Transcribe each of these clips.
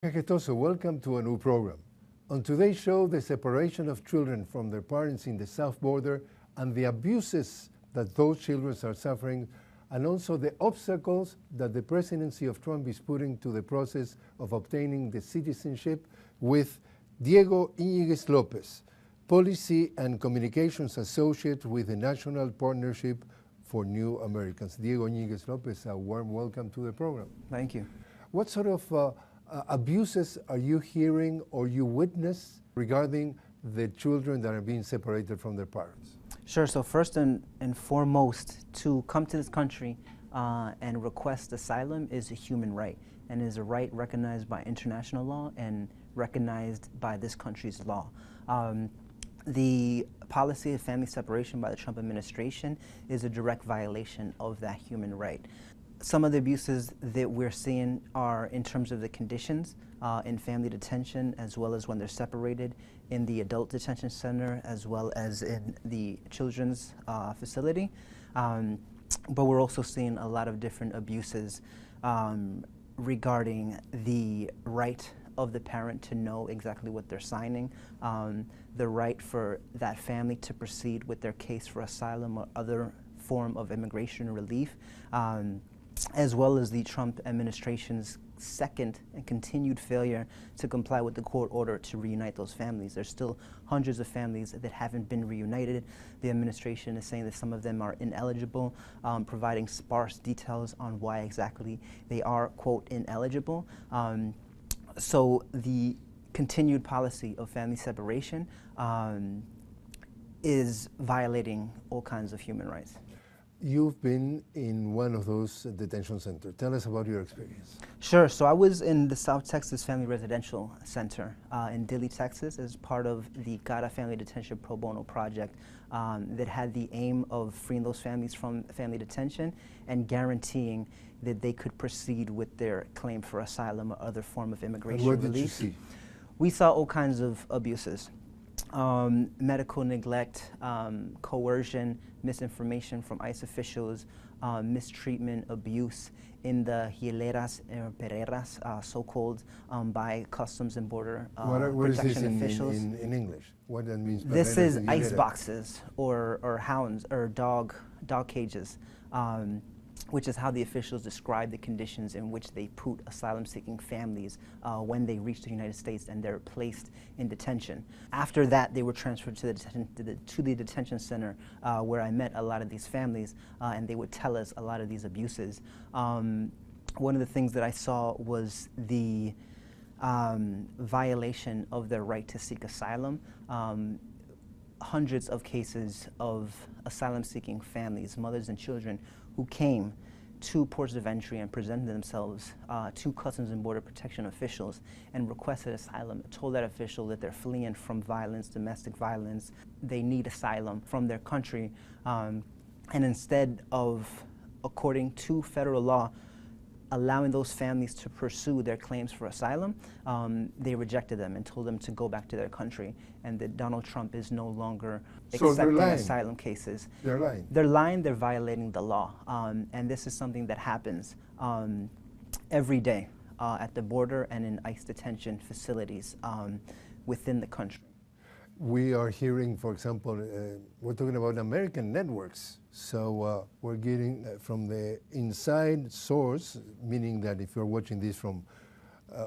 Ketoso, welcome to a new program. On today's show, the separation of children from their parents in the south border and the abuses that those children are suffering, and also the obstacles that the presidency of Trump is putting to the process of obtaining the citizenship with Diego Iñiguez Lopez, Policy and Communications Associate with the National Partnership for New Americans. Diego Iñiguez Lopez, a warm welcome to the program. Thank you. What sort of abuses are you hearing or you witness regarding the children that are being separated from their parents? Sure. So first and foremost, to come to this country and request asylum is a human right, and is a right recognized by international law and recognized by this country's law. The policy of family separation by the Trump administration is a direct violation of that human right. Some of the abuses that we're seeing are in terms of the conditions in family detention, as well as when they're separated in the adult detention center, as well as in the children's facility. But we're also seeing a lot of different abuses regarding the right of the parent to know exactly what they're signing, the right for that family to proceed with their case for asylum or other form of immigration relief, as well as the Trump administration's second and continued failure to comply with the court order to reunite those families. There's still hundreds of families that haven't been reunited. The administration is saying that some of them are ineligible, providing sparse details on why exactly they are, quote, ineligible. So the continued policy of family separation is violating all kinds of human rights. You've been in one of those detention centers. Tell us about your experience. Sure. So I was in the South Texas Family Residential Center in Dilley, Texas, as part of the GATA Family Detention Pro Bono project that had the aim of freeing those families from family detention and guaranteeing that they could proceed with their claim for asylum or other form of immigration relief. What did you see? We saw all kinds of abuses. Medical neglect, coercion, misinformation from ICE officials, mistreatment, abuse in the hieleras or pereras, so-called, by Customs and Border Protection officials. In English? What that means? This is ice boxes or hounds or dog cages, which is how the officials describe the conditions in which they put asylum-seeking families when they reach the United States and they're placed in detention. After that, they were transferred to the detention center where I met a lot of these families, and they would tell us a lot of these abuses. One of the things that I saw was the violation of their right to seek asylum. Hundreds of cases of asylum-seeking families, mothers and children, who came to ports of entry and presented themselves to Customs and Border Protection officials and requested asylum, told that official that they're fleeing from violence, domestic violence, they need asylum from their country, and instead of, according to federal law, allowing those families to pursue their claims for asylum, they rejected them and told them to go back to their country, and that Donald Trump is no longer accepting asylum cases. They're lying. They're lying, they're violating the law. And this is something that happens every day at the border and in ICE detention facilities within the country. We are hearing, for example, we're talking about American networks. So we're getting from the inside source, meaning that if you're watching this from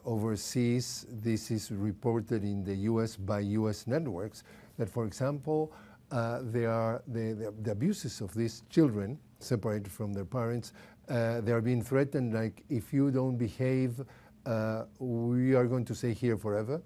overseas, this is reported in the US by US networks, that, for example, the abuses of these children separated from their parents, they are being threatened, like, if you don't behave, we are going to stay here forever.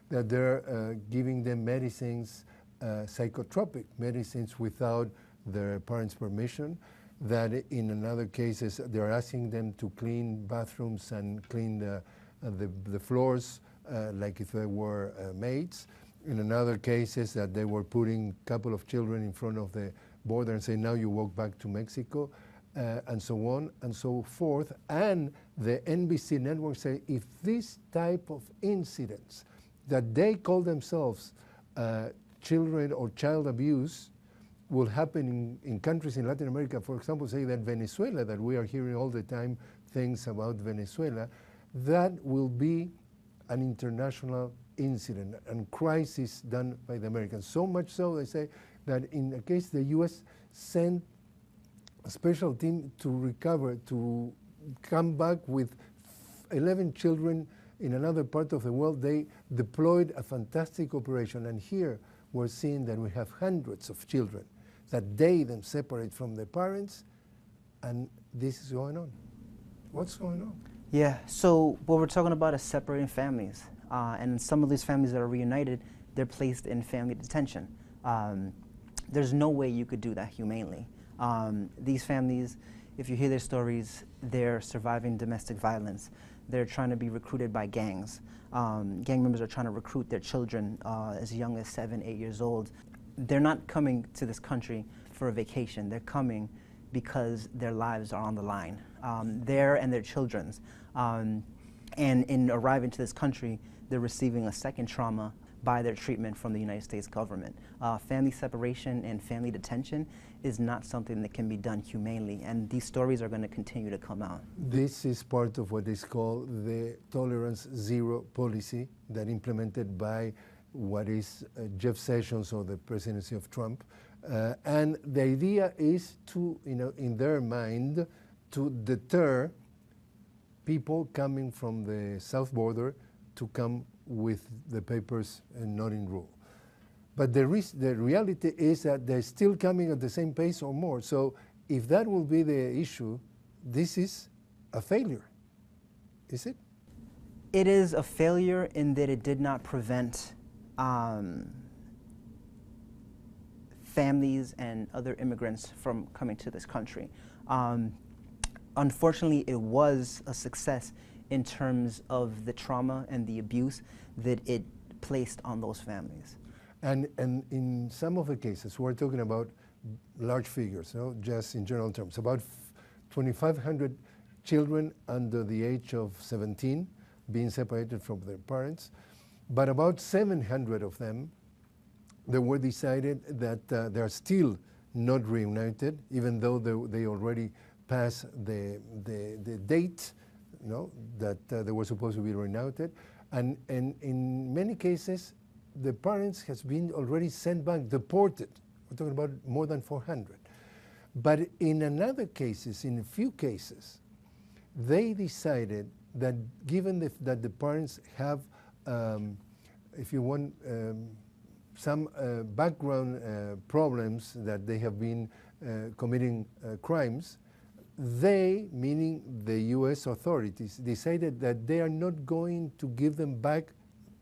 That they're giving them medicines, psychotropic medicines, without their parents' permission. That in another cases, they're asking them to clean bathrooms and clean the floors like if they were maids. In another cases, that they were putting a couple of children in front of the border and say, now you walk back to Mexico, and so on and so forth. And the NBC network say, if this type of incidents that they call themselves children or child abuse will happen in countries in Latin America, for example, say that Venezuela, that we are hearing all the time things about Venezuela, that will be an international incident and crisis done by the Americans. So much so, they say that in the case the U.S. sent a special team to recover, to come back with 11 children in another part of the world. They deployed a fantastic operation, and here we're seeing that we have hundreds of children that they then separate from their parents, and this is going on. What's going on? Yeah, so what we're talking about is separating families. And some of these families that are reunited, they're placed in family detention. There's no way you could do that humanely. These families, if you hear their stories, they're surviving domestic violence. They're trying to be recruited by gangs. Gang members are trying to recruit their children as young as 7, 8 years old. They're not coming to this country for a vacation. They're coming because their lives are on the line, their and their children's. And in arriving to this country, they're receiving a second trauma by their treatment from the United States government. Family separation and family detention is not something that can be done humanely, and these stories are going to continue to come out. This is part of what is called the tolerance zero policy that implemented by what is Jeff Sessions or the presidency of Trump. And the idea is to, in their mind, to deter people coming from the south border to come with the papers and not in rule. But the reality is that they're still coming at the same pace or more. So if that will be the issue, this is a failure, is it? It is a failure in that it did not prevent families and other immigrants from coming to this country. Unfortunately, it was a success in terms of the trauma and the abuse that it placed on those families. And in some of the cases, we're talking about large figures, just in general terms, about 2,500 children under the age of 17 being separated from their parents, but about 700 of them, they were decided that they're still not reunited, even though they already passed the date that they were supposed to be reunited. And in many cases, the parents has been already sent back, deported. We're talking about more than 400. But in another cases, in a few cases, they decided that given that the parents have, if you want, some background problems, that they have been committing crimes, they, meaning the U.S. authorities, decided that they are not going to give them back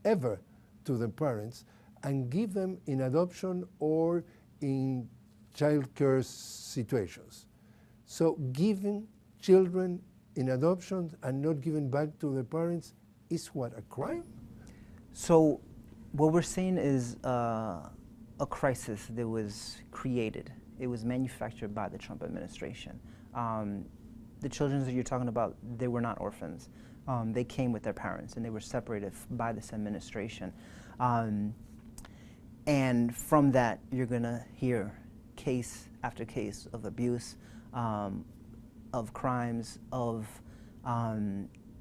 ever to the parents and give them in adoption or in child care situations. So giving children in adoption and not giving back to the parents is what, a crime? So what we're seeing is a crisis that was created. It was manufactured by the Trump administration. The children that you're talking about, they were not orphans. They came with their parents, and they were separated by this administration. And from that, you're going to hear case after case of abuse, of crimes, of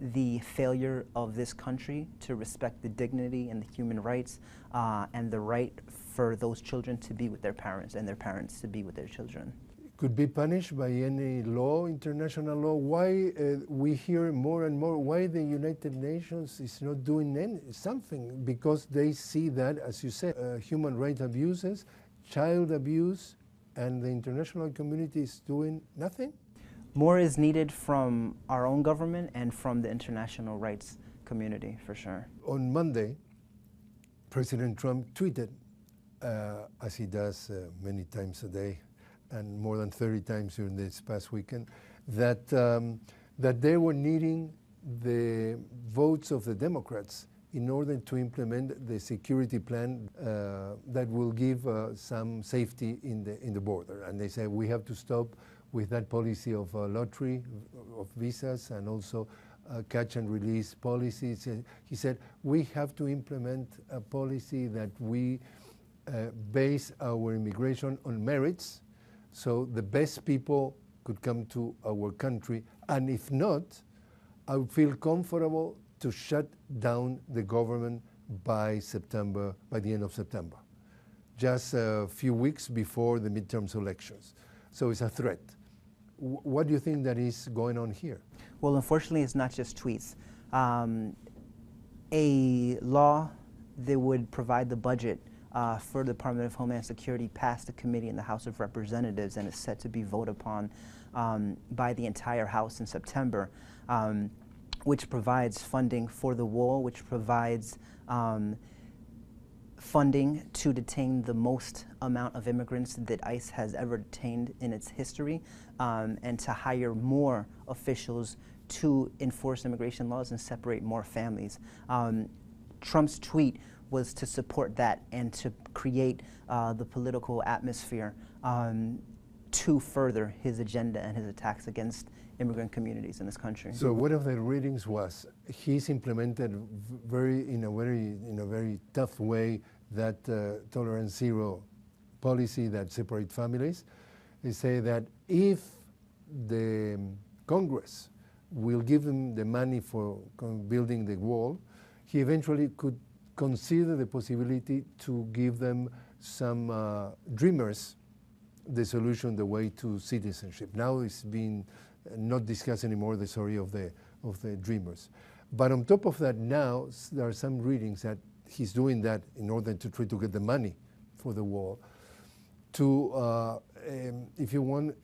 the failure of this country to respect the dignity and the human rights and the right for those children to be with their parents and their parents to be with their children. Could be punished by any law, international law. Why we hear more and more why the United Nations is not doing something? Because they see that, as you said, human rights abuses, child abuse, and the international community is doing nothing? More is needed from our own government and from the international rights community, for sure. On Monday, President Trump tweeted, as he does many times a day, and more than 30 times during this past weekend, that they were needing the votes of the Democrats in order to implement the security plan that will give some safety in the border. And they said we have to stop with that policy of lottery of visas and also catch and release policies. He said we have to implement a policy that we base our immigration on merits, so the best people could come to our country, and if not, I would feel comfortable to shut down the government by the end of September, just a few weeks before the midterm elections. So it's a threat. What do you think that is going on here? Well, unfortunately, it's not just tweets. A law that would provide the budget for the Department of Homeland Security passed the committee in the House of Representatives and is set to be voted upon by the entire House in September, which provides funding for the wall, which provides funding to detain the most amount of immigrants that ICE has ever detained in its history, and to hire more officials to enforce immigration laws and separate more families. Trump's tweet was to support that and to create the political atmosphere to further his agenda and his attacks against immigrant communities in this country. So one of the readings was he's implemented in a very tough way that tolerance zero policy that separate families. They say that if the Congress will give him the money for building the wall, he eventually could consider the possibility to give them some dreamers the solution, the way to citizenship. Now it's being not discussed anymore, the story of the dreamers. But on top of that, now there are some readings that he's doing that in order to try to get the money for the wall, to, if you want,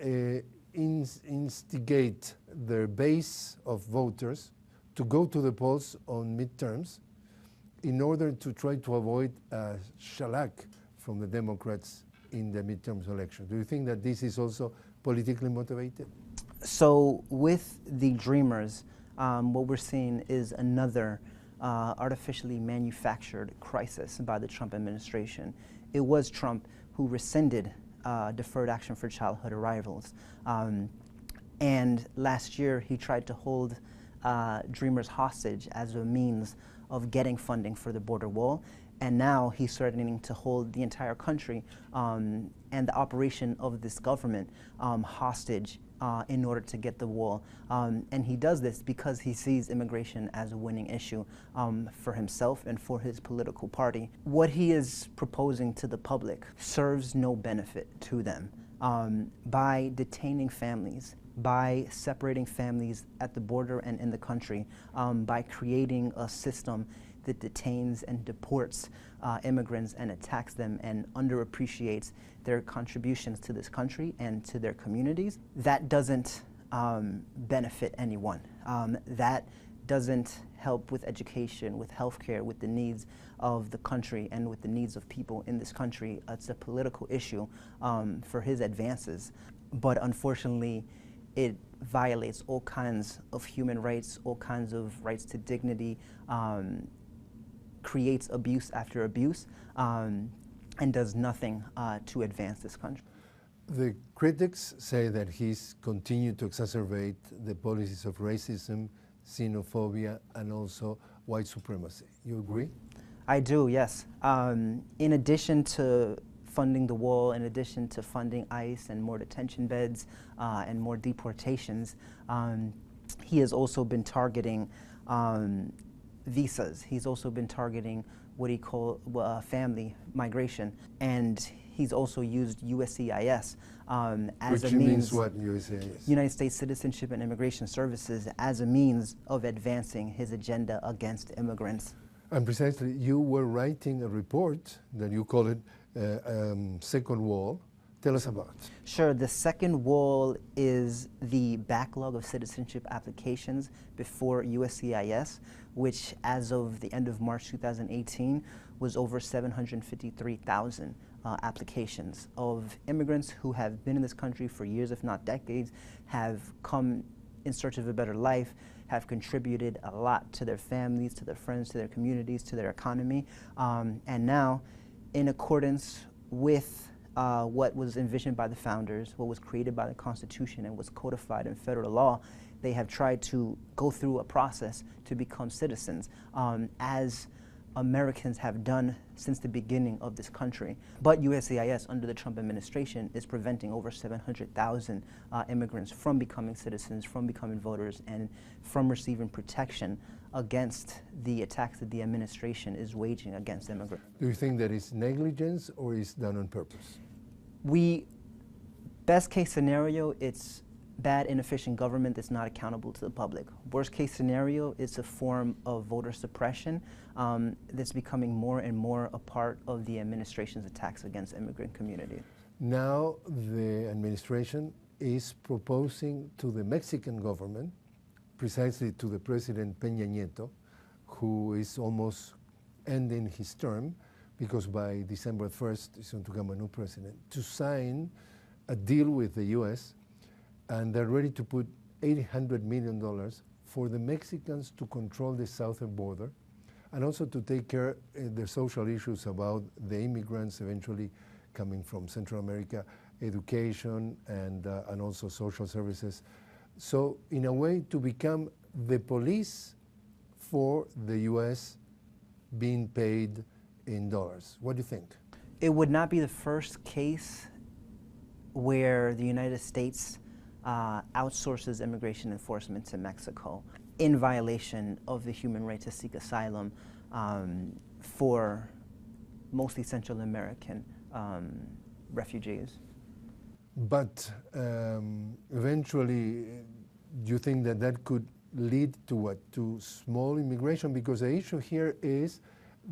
instigate their base of voters to go to the polls on midterms in order to try to avoid a shellac from the Democrats in the midterms election. Do you think that this is also politically motivated? So with the Dreamers, what we're seeing is another artificially manufactured crisis by the Trump administration. It was Trump who rescinded deferred action for childhood arrivals. And last year, he tried to hold Dreamers hostage as a means of getting funding for the border wall. And now he's threatening to hold the entire country and the operation of this government hostage in order to get the wall. And he does this because he sees immigration as a winning issue for himself and for his political party. What he is proposing to the public serves no benefit to them. By detaining families, by separating families at the border and in the country, by creating a system that detains and deports immigrants and attacks them and underappreciates their contributions to this country and to their communities, that doesn't benefit anyone. That doesn't help with education, with healthcare, with the needs of the country and with the needs of people in this country. It's a political issue for his advances, but unfortunately it violates all kinds of human rights, all kinds of rights to dignity, creates abuse after abuse, and does nothing to advance this country. The critics say that he's continued to exacerbate the policies of racism, xenophobia, and also white supremacy. You agree? I do, yes. In addition to funding the wall, in addition to funding ICE and more detention beds and more deportations, he has also been targeting visas. He's also been targeting what he calls family migration, and he's also used USCIS as Which a means. Means what, USCIS? United States Citizenship and Immigration Services, as a means of advancing his agenda against immigrants. And precisely, you were writing a report that you call it Second Wall. Tell us about it. Sure. The second wall is the backlog of citizenship applications before USCIS, which as of the end of March 2018 was over 753,000 applications of immigrants who have been in this country for years, if not decades, have come in search of a better life, have contributed a lot to their families, to their friends, to their communities, to their economy. And now, in accordance with what was envisioned by the founders, what was created by the Constitution and was codified in federal law, they have tried to go through a process to become citizens, as Americans have done since the beginning of this country. But USCIS, under the Trump administration, is preventing over 700,000 immigrants from becoming citizens, from becoming voters, and from receiving protection against the attacks that the administration is waging against immigrants. Do you think that it's negligence or is done on purpose? Best case scenario, it's bad, inefficient government that's not accountable to the public. Worst case scenario, it's a form of voter suppression that's becoming more and more a part of the administration's attacks against immigrant communities. Now the administration is proposing to the Mexican government, precisely to the President Peña Nieto, who is almost ending his term, because by December 1st is going to come a new president, to sign a deal with the U.S., and they're ready to put $800 million for the Mexicans to control the southern border, and also to take care of the social issues about the immigrants eventually coming from Central America, education, and also social services. So in a way, to become the police for the U.S. being paid in dollars. What do you think? It would not be the first case where the United States outsources immigration enforcement to Mexico in violation of the human right to seek asylum for mostly Central American refugees. But eventually, do you think that that could lead to what? To small immigration? Because the issue here is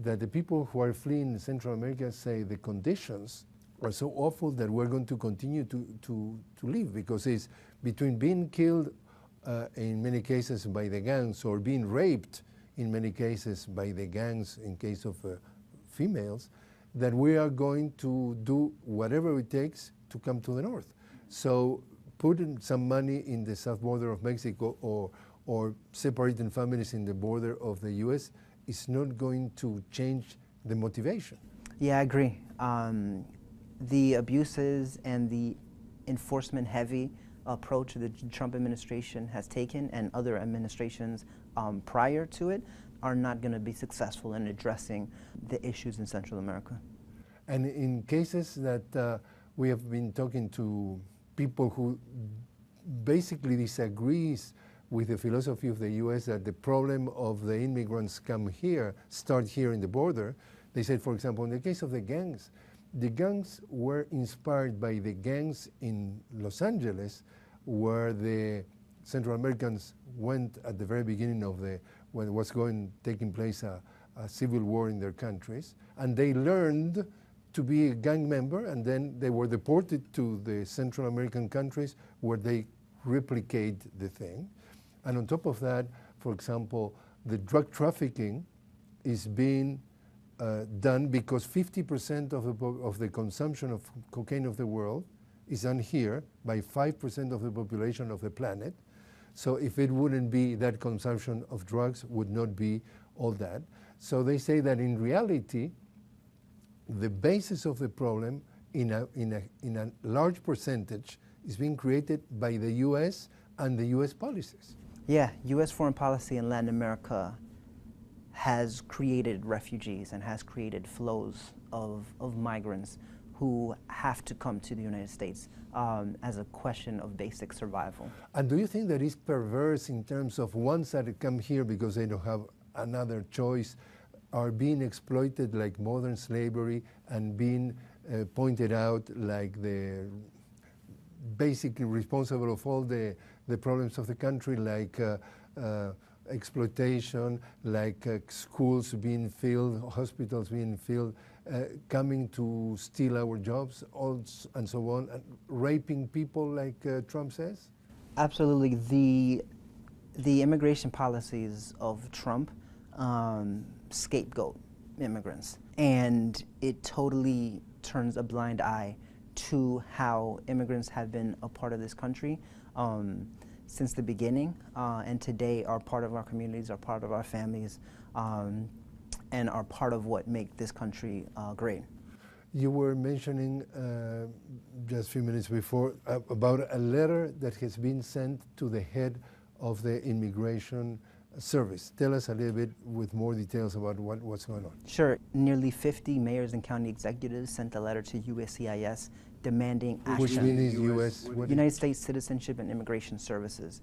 that the people who are fleeing Central America say the conditions are so awful that we're going to continue to live, because it's between being killed in many cases by the gangs, or being raped in many cases by the gangs in case of females, that we are going to do whatever it takes to come to the north. So putting some money in the south border of Mexico or separating families in the border of the U.S. is not going to change the motivation. Yeah, I agree. The abuses and the enforcement-heavy approach the Trump administration has taken, and other administrations prior to it, are not going to be successful in addressing the issues in Central America. And in cases that we have been talking to people who basically disagrees with the philosophy of the U.S. that the problem of the immigrants start here in the border. They said, for example, in the case of the gangs were inspired by the gangs in Los Angeles, where the Central Americans went at the very beginning of when was taking place a civil war in their countries, and they learned to be a gang member, and then they were deported to the Central American countries where they replicate the thing. And on top of that, for example, the drug trafficking is being done because 50% of the consumption of cocaine of the world is done here by 5% of the population of the planet. So if it wouldn't be that consumption of drugs, would not be all that. So they say that in reality, the basis of the problem in a large percentage is being created by the U.S. and the U.S. policies. Yeah, U.S. foreign policy in Latin America has created refugees and has created flows of migrants who have to come to the United States as a question of basic survival. And do you think that is perverse in terms of ones that come here because they don't have another choice are being exploited like modern slavery and being pointed out like the basically responsible of all the problems of the country, like exploitation, like schools being filled, hospitals being filled, coming to steal our jobs, and so on, and raping people like Trump says? Absolutely. The immigration policies of Trump scapegoat immigrants, and it totally turns a blind eye to how immigrants have been a part of this country since the beginning, and today are part of our communities, are part of our families, and are part of what make this country great. You were mentioning just a few minutes before about a letter that has been sent to the head of the immigration service. Tell us a little bit with more details about what's going on. Sure. Nearly 50 mayors and county executives sent a letter to USCIS demanding action. Which means U.S. United States Citizenship and Immigration Services.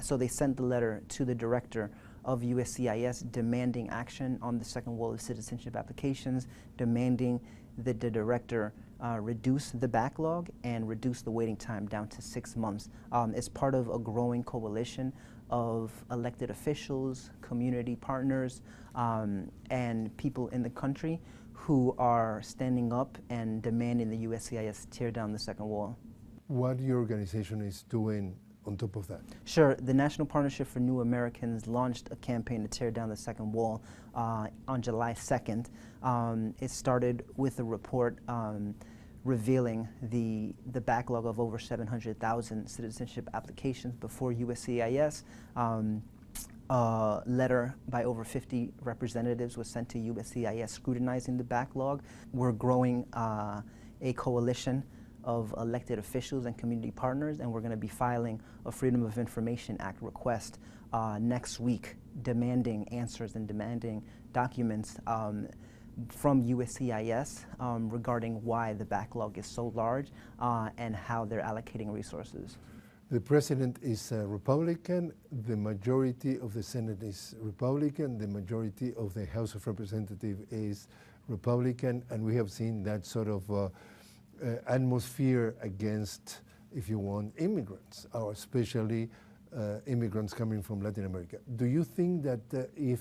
So they sent the letter to the director of USCIS demanding action on the second wall of citizenship applications, demanding that the director reduce the backlog and reduce the waiting time down to 6 months. It's part of a growing coalition of elected officials, community partners, and people in the country who are standing up and demanding the USCIS tear down the second wall. What your organization is doing on top of that? Sure. The National Partnership for New Americans launched a campaign to tear down the second wall on July 2nd. It started with a report revealing the backlog of over 700,000 citizenship applications before USCIS. A letter by over 50 representatives was sent to USCIS scrutinizing the backlog. We're growing a coalition of elected officials and community partners, and we're going to be filing a Freedom of Information Act request next week, demanding answers and demanding documents from USCIS regarding why the backlog is so large and how they're allocating resources. The president is a Republican, the majority of the Senate is Republican, the majority of the House of Representatives is Republican, and we have seen that sort of atmosphere against, if you want, immigrants, or especially immigrants coming from Latin America. Do you think that if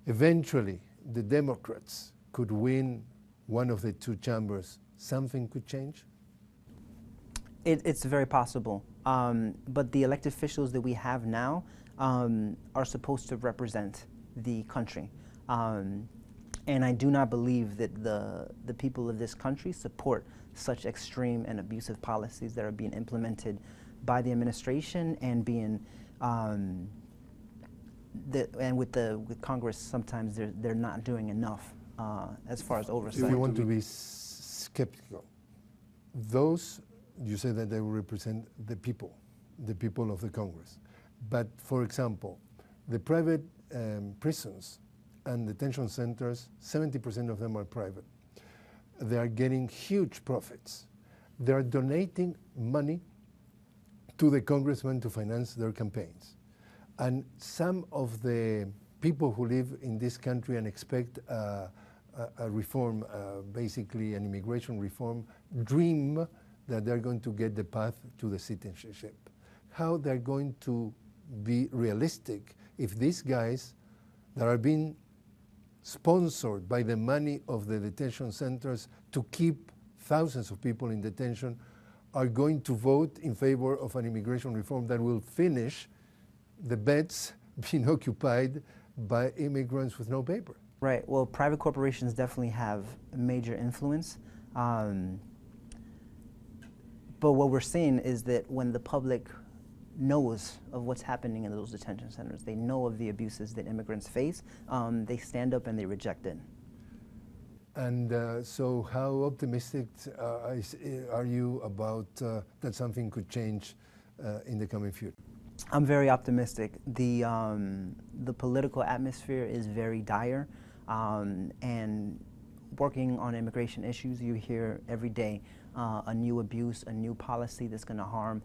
eventually the Democrats could win one of the two chambers, something could change? It's very possible. But the elected officials that we have now are supposed to represent the country. And I do not believe that the people of this country support such extreme and abusive policies that are being implemented by the administration and being with Congress. Sometimes they're not doing enough as far as oversight. If you want to be skeptical, those, you say that they will represent the people of the Congress. But for example, the private prisons and detention centers, 70% of them are private. They are getting huge profits. They are donating money to the congressmen to finance their campaigns. And some of the people who live in this country and expect a reform, basically an immigration reform, dream that they're going to get the path to the citizenship. How they're going to be realistic if these guys that are being sponsored by the money of the detention centers to keep thousands of people in detention are going to vote in favor of an immigration reform that will finish the beds being occupied by immigrants with no paper. Right. Well, private corporations definitely have a major influence. But what we're seeing is that when the public knows of what's happening in those detention centers, they know of the abuses that immigrants face, they stand up and they reject it. And so how optimistic are you about that something could change in the coming future? I'm very optimistic. The political atmosphere is very dire, and working on immigration issues, you hear every day a new abuse, a new policy that's going to harm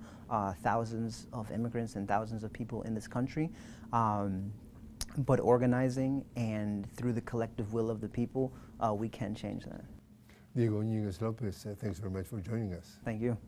thousands of immigrants and thousands of people in this country. But organizing and through the collective will of the people, we can change that. Diego Iñiguez Lopez, thanks very much for joining us. Thank you.